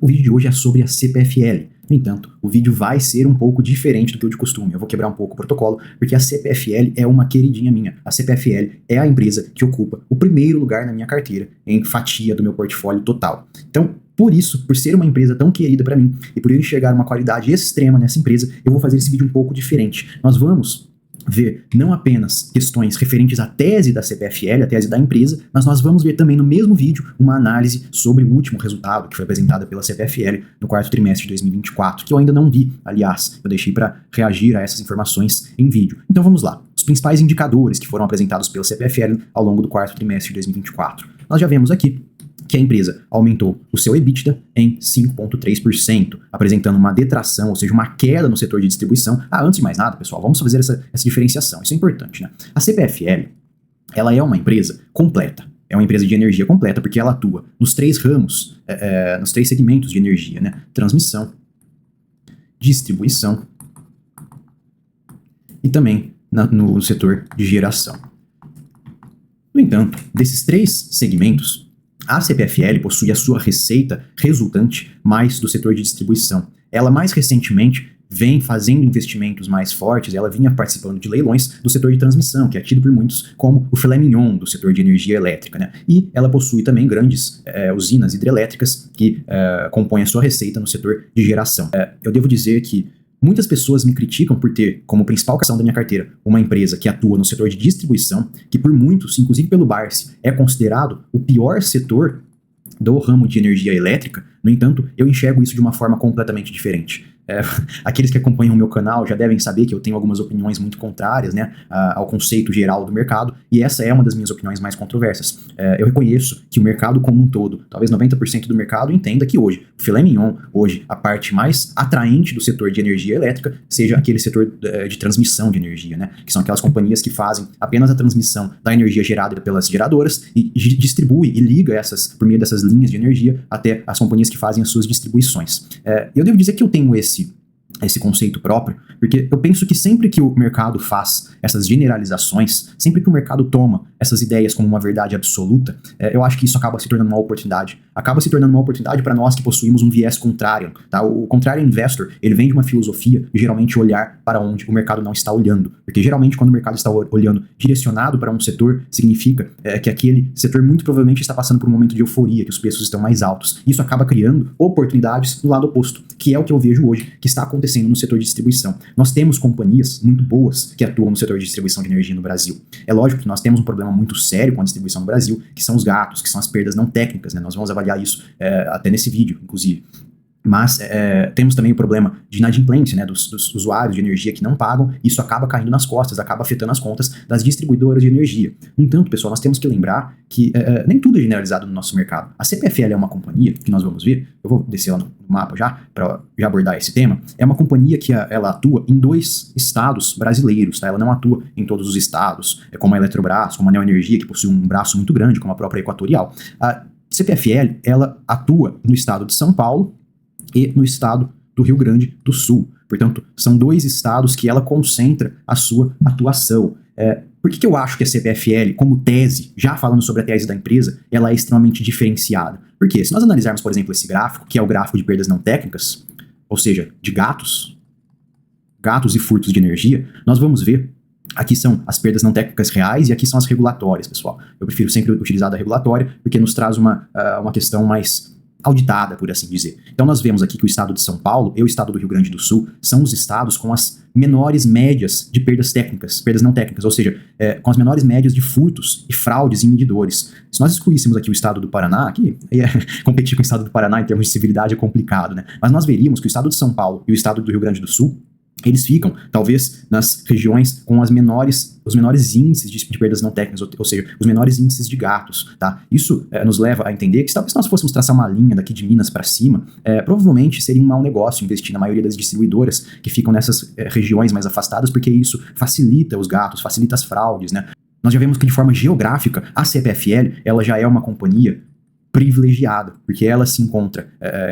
o vídeo de hoje é sobre a CPFL. No entanto, o vídeo vai ser um pouco diferente do que o de costume. Eu vou quebrar um pouco o protocolo, porque a CPFL é uma queridinha minha. A CPFL é a empresa que ocupa o primeiro lugar na minha carteira, em fatia do meu portfólio total. Então, por isso, por ser uma empresa tão querida para mim, e por eu enxergar uma qualidade extrema nessa empresa, eu vou fazer esse vídeo um pouco diferente. Nós vamos ver não apenas questões referentes à tese da CPFL, a tese da empresa, mas nós vamos ver também no mesmo vídeo uma análise sobre o último resultado que foi apresentado pela CPFL no quarto trimestre de 2024, que eu ainda não vi, aliás, eu deixei para reagir a essas informações em vídeo. Então vamos lá, os principais indicadores que foram apresentados pela CPFL ao longo do quarto trimestre de 2024. Nós já vemos aqui que a empresa aumentou o seu EBITDA em 5,3%, apresentando uma detração, ou seja, uma queda no setor de distribuição. Antes de mais nada, pessoal, vamos fazer essa diferenciação, isso é importante, né? A CPFL, ela é uma empresa completa, é uma empresa de energia completa, porque ela atua nos três ramos, nos três segmentos de energia, né? Transmissão, distribuição e também no setor de geração. No entanto, desses três segmentos, a CPFL possui a sua receita resultante mais do setor de distribuição. Ela mais recentemente vem fazendo investimentos mais fortes, ela vinha participando de leilões do setor de transmissão, que é tido por muitos como o filé mignon do setor de energia elétrica, né? E ela possui também grandes usinas hidrelétricas que compõem a sua receita no setor de geração. Eu devo dizer que muitas pessoas me criticam por ter como principal ação da minha carteira uma empresa que atua no setor de distribuição, que por muitos, inclusive pelo Barsi, é considerado o pior setor do ramo de energia elétrica. No entanto, eu enxergo isso de uma forma completamente diferente. Aqueles que acompanham o meu canal já devem saber que eu tenho algumas opiniões muito contrárias, né, ao conceito geral do mercado, e essa é uma das minhas opiniões mais controversas. Eu reconheço que o mercado como um todo, talvez 90% do mercado, entenda que hoje, o filé mignon, hoje, a parte mais atraente do setor de energia elétrica, seja aquele setor de transmissão de energia, né, que são aquelas companhias que fazem apenas a transmissão da energia gerada pelas geradoras e distribui e liga por meio dessas linhas de energia até as companhias que fazem as suas distribuições. Eu devo dizer que eu tenho esse conceito próprio, porque eu penso que sempre que o mercado faz essas generalizações, sempre que o mercado toma essas ideias como uma verdade absoluta, eu acho que isso acaba se tornando uma oportunidade. Acaba se tornando uma oportunidade para nós que possuímos um viés contrário, tá? O contrário investor, ele vem de uma filosofia de geralmente olhar para onde o mercado não está olhando, porque geralmente quando o mercado está olhando direcionado para um setor, significa que aquele setor muito provavelmente está passando por um momento de euforia, que os preços estão mais altos. Isso acaba criando oportunidades no lado oposto, que é o que eu vejo hoje que está acontecendo no setor de distribuição. Nós temos companhias muito boas que atuam no setor de distribuição de energia no Brasil. É lógico que nós temos um problema muito sério com a distribuição no Brasil, que são os gatos, que são as perdas não técnicas, né? Nós vamos avaliar isso até nesse vídeo, inclusive. Mas temos também o problema de inadimplência, né, dos usuários de energia que não pagam. Isso acaba caindo nas costas, acaba afetando as contas das distribuidoras de energia. No entanto, pessoal, nós temos que lembrar que nem tudo é generalizado no nosso mercado. A CPFL é uma companhia que nós vamos ver, eu vou descer lá no mapa para já abordar esse tema, é uma companhia que ela atua em 2 estados brasileiros, tá? Ela não atua em todos os estados, como a Eletrobras, como a Neoenergia, que possui um braço muito grande, como a própria Equatorial. A CPFL, ela atua no estado de São Paulo e no estado do Rio Grande do Sul. Portanto, são 2 estados que ela concentra a sua atuação. Por que eu acho que a CPFL, como tese, já falando sobre a tese da empresa, ela é extremamente diferenciada? Porque se nós analisarmos, por exemplo, esse gráfico, que é o gráfico de perdas não técnicas, ou seja, de gatos e furtos de energia, nós vamos ver, aqui são as perdas não técnicas reais e aqui são as regulatórias, pessoal. Eu prefiro sempre utilizar a regulatória, porque nos traz uma questão mais auditada, por assim dizer. Então nós vemos aqui que o estado de São Paulo e o estado do Rio Grande do Sul são os estados com as menores médias de perdas não técnicas, ou seja, com as menores médias de furtos e fraudes em medidores. Se nós excluíssemos aqui o estado do Paraná, aqui competir com o estado do Paraná em termos de civilidade é complicado, né? Mas nós veríamos que o estado de São Paulo e o estado do Rio Grande do Sul, eles ficam, talvez, nas regiões com os menores índices de perdas não técnicas, ou seja, os menores índices de gatos, tá? Isso nos leva a entender que, talvez, se nós fôssemos traçar uma linha daqui de Minas para cima, provavelmente seria um mau negócio investir na maioria das distribuidoras que ficam nessas regiões mais afastadas, porque isso facilita os gatos, facilita as fraudes, né? Nós já vemos que, de forma geográfica, a CPFL, ela já é uma companhia privilegiada, porque ela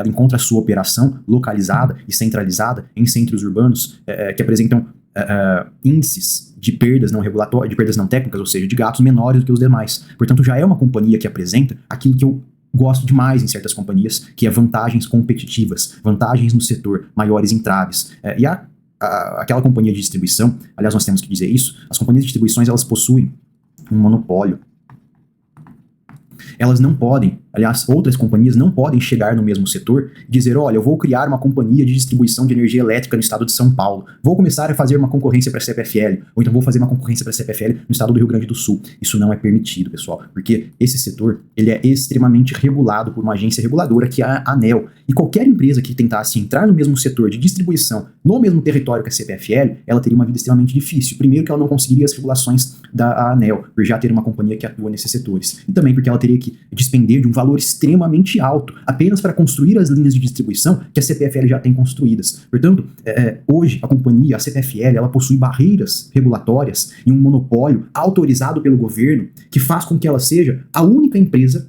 encontra a sua operação localizada e centralizada em centros urbanos que apresentam índices de perdas não regulatórias, de perdas não técnicas, ou seja, de gatos menores do que os demais. Portanto, já é uma companhia que apresenta aquilo que eu gosto demais em certas companhias, que é vantagens competitivas, vantagens no setor, maiores entraves. Aquela companhia de distribuição, aliás, nós temos que dizer isso, as companhias de distribuições, elas possuem um monopólio. Elas não podem, aliás, outras companhias não podem chegar no mesmo setor e dizer, olha, eu vou criar uma companhia de distribuição de energia elétrica no estado de São Paulo, vou começar a fazer uma concorrência para a CPFL, ou então vou fazer uma concorrência para a CPFL no estado do Rio Grande do Sul. Isso não é permitido, pessoal, porque esse setor, ele é extremamente regulado por uma agência reguladora, que é a ANEEL, e qualquer empresa que tentasse entrar no mesmo setor de distribuição, no mesmo território que a CPFL, ela teria uma vida extremamente difícil. Primeiro que ela não conseguiria as regulações da ANEEL, por já ter uma companhia que atua nesses setores, e também porque ela teria que despender de um valor extremamente alto apenas para construir as linhas de distribuição que a CPFL já tem construídas. Portanto, hoje a companhia, a CPFL, ela possui barreiras regulatórias e um monopólio autorizado pelo governo que faz com que ela seja a única empresa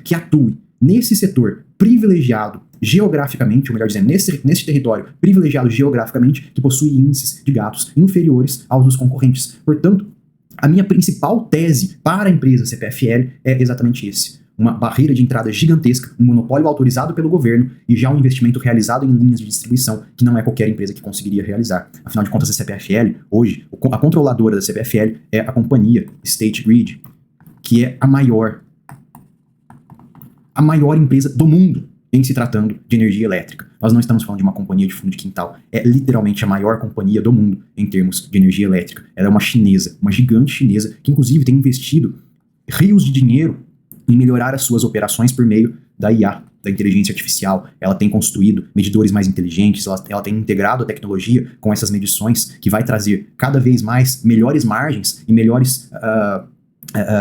que atue nesse setor privilegiado geograficamente, ou melhor dizendo, nesse território privilegiado geograficamente, que possui índices de gastos inferiores aos dos concorrentes. Portanto, a minha principal tese para a empresa CPFL é exatamente esse. Uma barreira de entrada gigantesca, um monopólio autorizado pelo governo e já um investimento realizado em linhas de distribuição que não é qualquer empresa que conseguiria realizar. Afinal de contas, a CPFL, hoje, a controladora da CPFL é a companhia State Grid, que é a maior empresa do mundo em se tratando de energia elétrica. Nós não estamos falando de uma companhia de fundo de quintal, é literalmente a maior companhia do mundo em termos de energia elétrica. Ela é uma chinesa, uma gigante chinesa, que inclusive tem investido rios de dinheiro em melhorar as suas operações por meio da IA, da inteligência artificial. Ela tem construído medidores mais inteligentes, ela tem integrado a tecnologia com essas medições, que vai trazer cada vez mais melhores margens e melhores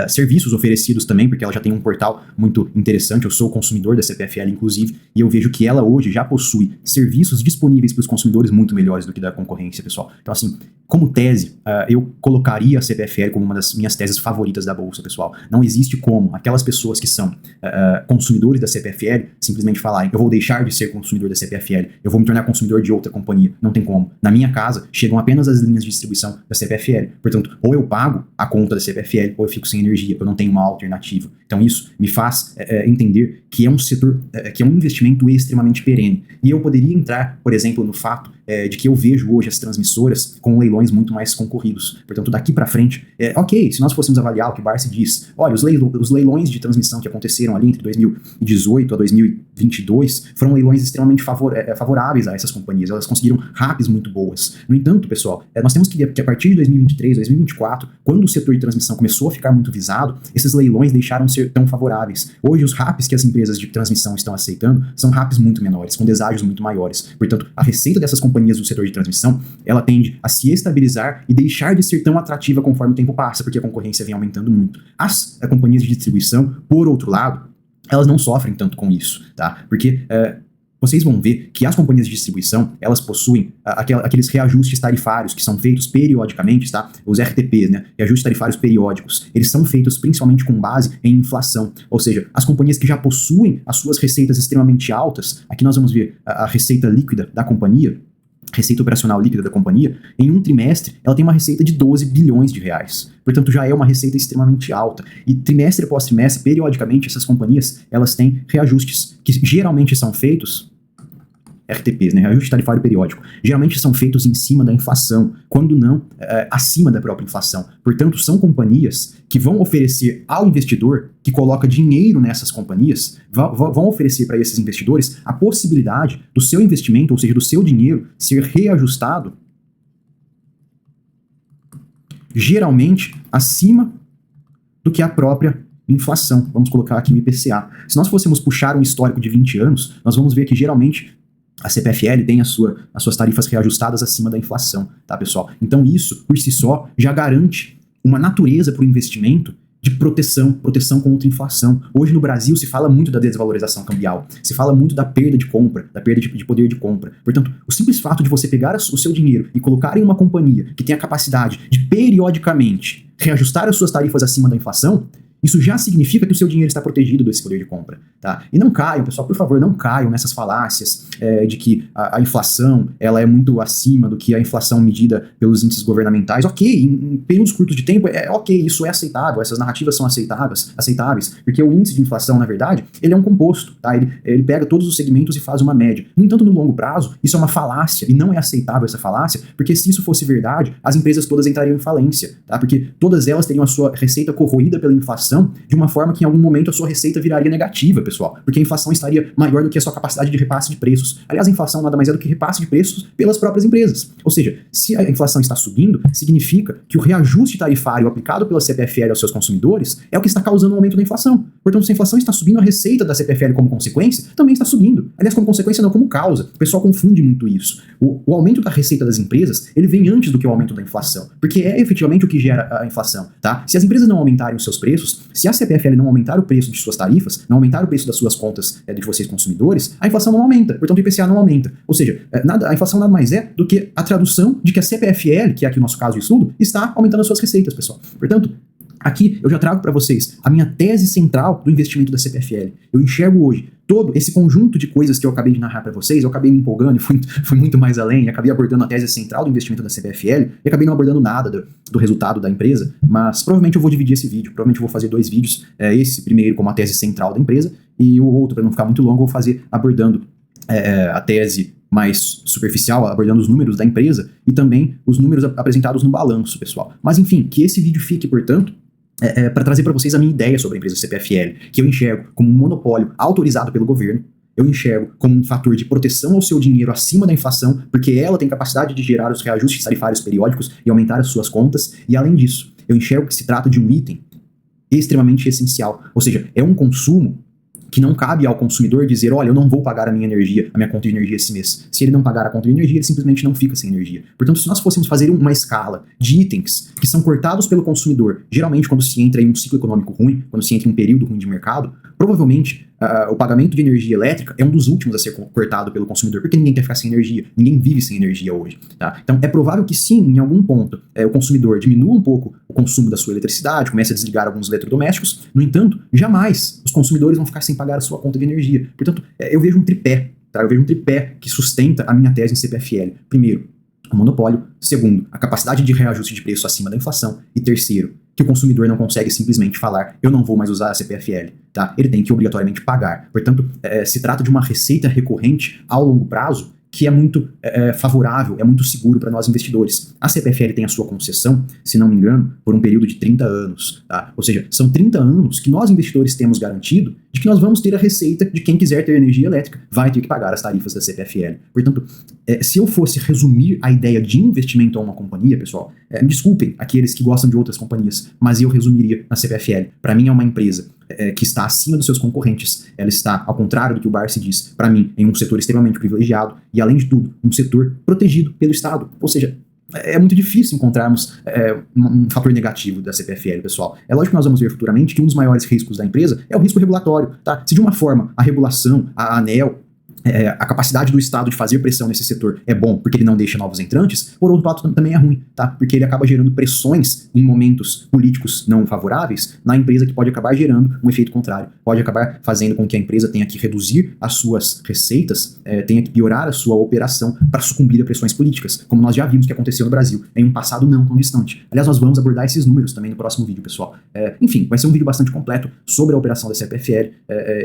serviços oferecidos também, porque ela já tem um portal muito interessante. Eu sou consumidor da CPFL, inclusive, e eu vejo que ela hoje já possui serviços disponíveis para os consumidores muito melhores do que da concorrência, pessoal. Então, assim, como tese, eu colocaria a CPFL como uma das minhas teses favoritas da Bolsa, pessoal. Não existe como aquelas pessoas que são consumidores da CPFL simplesmente falarem, eu vou deixar de ser consumidor da CPFL, eu vou me tornar consumidor de outra companhia. Não tem como. Na minha casa, chegam apenas as linhas de distribuição da CPFL. Portanto, ou eu pago a conta da CPFL, ou eu fico sem energia, eu não tenho uma alternativa. Então isso me faz entender que é um setor, que é um investimento extremamente perene. E eu poderia entrar, por exemplo, no fato de que eu vejo hoje as transmissoras com leilões muito mais concorridos. Portanto, daqui para frente, ok, se nós fôssemos avaliar o que Barsi diz, olha, os leilões de transmissão que aconteceram ali entre 2018 a 2022 foram leilões extremamente favoráveis a essas companhias, elas conseguiram RAPs muito boas. No entanto, pessoal, nós temos que ver que a partir de 2023, 2024, quando o setor de transmissão começou a ficar muito visado, esses leilões deixaram de ser tão favoráveis. Hoje, os RAPs que as empresas de transmissão estão aceitando são RAPs muito menores, com deságios muito maiores. Portanto, a receita dessas companhias do setor de transmissão, ela tende a se estabilizar e deixar de ser tão atrativa conforme o tempo passa, porque a concorrência vem aumentando muito. As companhias de distribuição, por outro lado, elas não sofrem tanto com isso, tá? Porque vocês vão ver que as companhias de distribuição, elas possuem aqueles reajustes tarifários que são feitos periodicamente, tá? Os RTPs, né? Reajustes tarifários periódicos. Eles são feitos principalmente com base em inflação. Ou seja, as companhias que já possuem as suas receitas extremamente altas, aqui nós vamos ver a receita líquida da companhia, receita operacional líquida da companhia, em um trimestre, ela tem uma receita de 12 bilhões de reais. Portanto, já é uma receita extremamente alta. E trimestre após trimestre, periodicamente, essas companhias, elas têm reajustes que geralmente são feitos, RTPs, né, reajuste tarifário periódico, geralmente são feitos em cima da inflação, quando não acima da própria inflação. Portanto, são companhias que vão oferecer ao investidor que coloca dinheiro nessas companhias, vão oferecer para esses investidores a possibilidade do seu investimento, ou seja, do seu dinheiro, ser reajustado geralmente acima do que a própria inflação. Vamos colocar aqui o IPCA. Se nós fôssemos puxar um histórico de 20 anos, nós vamos ver que geralmente a CPFL tem as suas tarifas reajustadas acima da inflação, tá, pessoal? Então isso, por si só, já garante uma natureza para o investimento de proteção contra a inflação. Hoje no Brasil se fala muito da desvalorização cambial, se fala muito da perda de compra, da perda de poder de compra. Portanto, o simples fato de você pegar o seu dinheiro e colocar em uma companhia que tem a capacidade de periodicamente reajustar as suas tarifas acima da inflação, Isso já significa que o seu dinheiro está protegido desse poder de compra, tá? E não caiam, pessoal, por favor, não caiam nessas falácias de que a inflação ela é muito acima do que a inflação medida pelos índices governamentais. Ok, em períodos curtos de tempo, ok, isso é aceitável, essas narrativas são aceitáveis, porque o índice de inflação, na verdade, ele é um composto, tá? Ele pega todos os segmentos e faz uma média. No entanto, no longo prazo, isso é uma falácia, e não é aceitável essa falácia, porque se isso fosse verdade, as empresas todas entrariam em falência, tá? Porque todas elas teriam a sua receita corroída pela inflação de uma forma que em algum momento a sua receita viraria negativa, pessoal, porque a inflação estaria maior do que a sua capacidade de repasse de preços. Aliás, a inflação nada mais é do que repasse de preços pelas próprias empresas. Ou seja, se a inflação está subindo, significa que o reajuste tarifário aplicado pela CPFL aos seus consumidores é o que está causando o aumento da inflação. Portanto, se a inflação está subindo, a receita da CPFL como consequência também está subindo. Aliás, como consequência não como causa. O pessoal confunde muito isso. O aumento da receita das empresas, ele vem antes do que o aumento da inflação, porque é efetivamente o que gera a inflação, tá? Se as empresas não aumentarem os seus preços, se a CPFL não aumentar o preço de suas tarifas, não aumentar o preço das suas contas de vocês consumidores, a inflação não aumenta, portanto o IPCA não aumenta. Ou seja, a inflação nada mais é do que a tradução de que a CPFL, que é aqui o nosso caso de estudo, está aumentando as suas receitas, pessoal. Portanto, aqui eu já trago para vocês a minha tese central do investimento da CPFL. Eu enxergo hoje todo esse conjunto de coisas que eu acabei de narrar para vocês, eu acabei me empolgando e fui muito mais além, e acabei abordando a tese central do investimento da CPFL, e acabei não abordando nada do resultado da empresa, mas provavelmente eu vou dividir esse vídeo, provavelmente eu vou fazer 2 vídeos, esse primeiro como a tese central da empresa, e o outro, para não ficar muito longo, eu vou fazer abordando a tese mais superficial, abordando os números da empresa, e também os números apresentados no balanço, pessoal. Mas enfim, que esse vídeo fique, portanto, para trazer para vocês a minha ideia sobre a empresa CPFL, que eu enxergo como um monopólio autorizado pelo governo, eu enxergo como um fator de proteção ao seu dinheiro acima da inflação, porque ela tem capacidade de gerar os reajustes tarifários periódicos e aumentar as suas contas, e além disso, eu enxergo que se trata de um item extremamente essencial, ou seja, é um consumo que não cabe ao consumidor dizer, olha, eu não vou pagar a minha conta de energia esse mês. Se ele não pagar a conta de energia, ele simplesmente não fica sem energia. Portanto, se nós fôssemos fazer uma escala de itens que são cortados pelo consumidor, geralmente quando se entra em um ciclo econômico ruim, quando se entra em um período ruim de mercado, provavelmente o pagamento de energia elétrica é um dos últimos a ser cortado pelo consumidor, porque ninguém quer ficar sem energia, ninguém vive sem energia hoje. Tá? Então é provável que sim, em algum ponto, o consumidor diminua um pouco o consumo da sua eletricidade, comece a desligar alguns eletrodomésticos, no entanto, jamais os consumidores vão ficar sem pagar a sua conta de energia. Portanto, eu vejo um tripé, tá? Eu vejo um tripé que sustenta a minha tese em CPFL. Primeiro, o monopólio. Segundo, a capacidade de reajuste de preço acima da inflação. E terceiro, que o consumidor não consegue simplesmente falar, eu não vou mais usar a CPFL, tá? Ele tem que obrigatoriamente pagar. Portanto, se trata de uma receita recorrente ao longo prazo que é muito favorável, é muito seguro para nós investidores. A CPFL tem a sua concessão, se não me engano, por um período de 30 anos. Tá? Ou seja, são 30 anos que nós investidores temos garantido de que nós vamos ter a receita de quem quiser ter energia elétrica, vai ter que pagar as tarifas da CPFL. Portanto, se eu fosse resumir a ideia de investimento a uma companhia, pessoal, me desculpem aqueles que gostam de outras companhias, mas eu resumiria na CPFL. Para mim é uma empresa que está acima dos seus concorrentes, ela está, ao contrário do que o Barsi diz, para mim, em um setor extremamente privilegiado e, além de tudo, um setor protegido pelo Estado. Ou seja, é muito difícil encontrarmos um fator negativo da CPFL, pessoal. É lógico que nós vamos ver futuramente que um dos maiores riscos da empresa é o risco regulatório. Tá? Se de uma forma a regulação, a ANEEL, a capacidade do Estado de fazer pressão nesse setor é bom porque ele não deixa novos entrantes, por outro lado também é ruim, tá? Porque ele acaba gerando pressões em momentos políticos não favoráveis na empresa, que pode acabar gerando um efeito contrário, pode acabar fazendo com que a empresa tenha que reduzir as suas receitas, tenha que piorar a sua operação para sucumbir a pressões políticas, como nós já vimos que aconteceu no Brasil, em um passado não tão distante. Aliás, nós vamos abordar esses números também no próximo vídeo, pessoal. Enfim, vai ser um vídeo bastante completo sobre a operação da CPFL,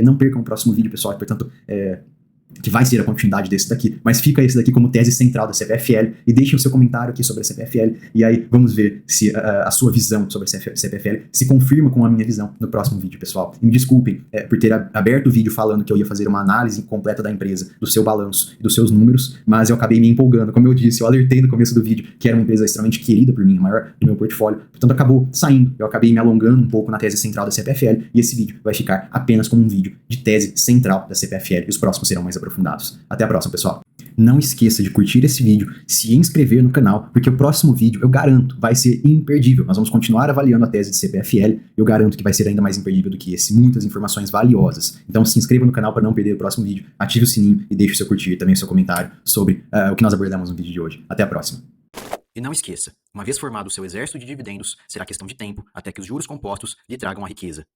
não percam o próximo vídeo, pessoal, e, portanto, que vai ser a continuidade desse daqui, mas fica esse daqui como tese central da CPFL, e deixem o seu comentário aqui sobre a CPFL, e aí vamos ver se a sua visão sobre a CPFL se confirma com a minha visão no próximo vídeo, pessoal. E me desculpem por ter aberto o vídeo falando que eu ia fazer uma análise completa da empresa, do seu balanço e dos seus números, mas eu acabei me empolgando. Como eu disse, eu alertei no começo do vídeo que era uma empresa extremamente querida por mim, a maior do meu portfólio, portanto acabou saindo, eu acabei me alongando um pouco na tese central da CPFL, e esse vídeo vai ficar apenas como um vídeo de tese central da CPFL, e os próximos serão mais aprofundados. Até a próxima, pessoal. Não esqueça de curtir esse vídeo, se inscrever no canal, porque o próximo vídeo, eu garanto, vai ser imperdível. Nós vamos continuar avaliando a tese de CPFL, eu garanto que vai ser ainda mais imperdível do que esse. Muitas informações valiosas. Então se inscreva no canal para não perder o próximo vídeo, ative o sininho e deixe o seu curtir e também o seu comentário sobre o que nós abordamos no vídeo de hoje. Até a próxima. E não esqueça, uma vez formado o seu exército de dividendos, será questão de tempo até que os juros compostos lhe tragam a riqueza.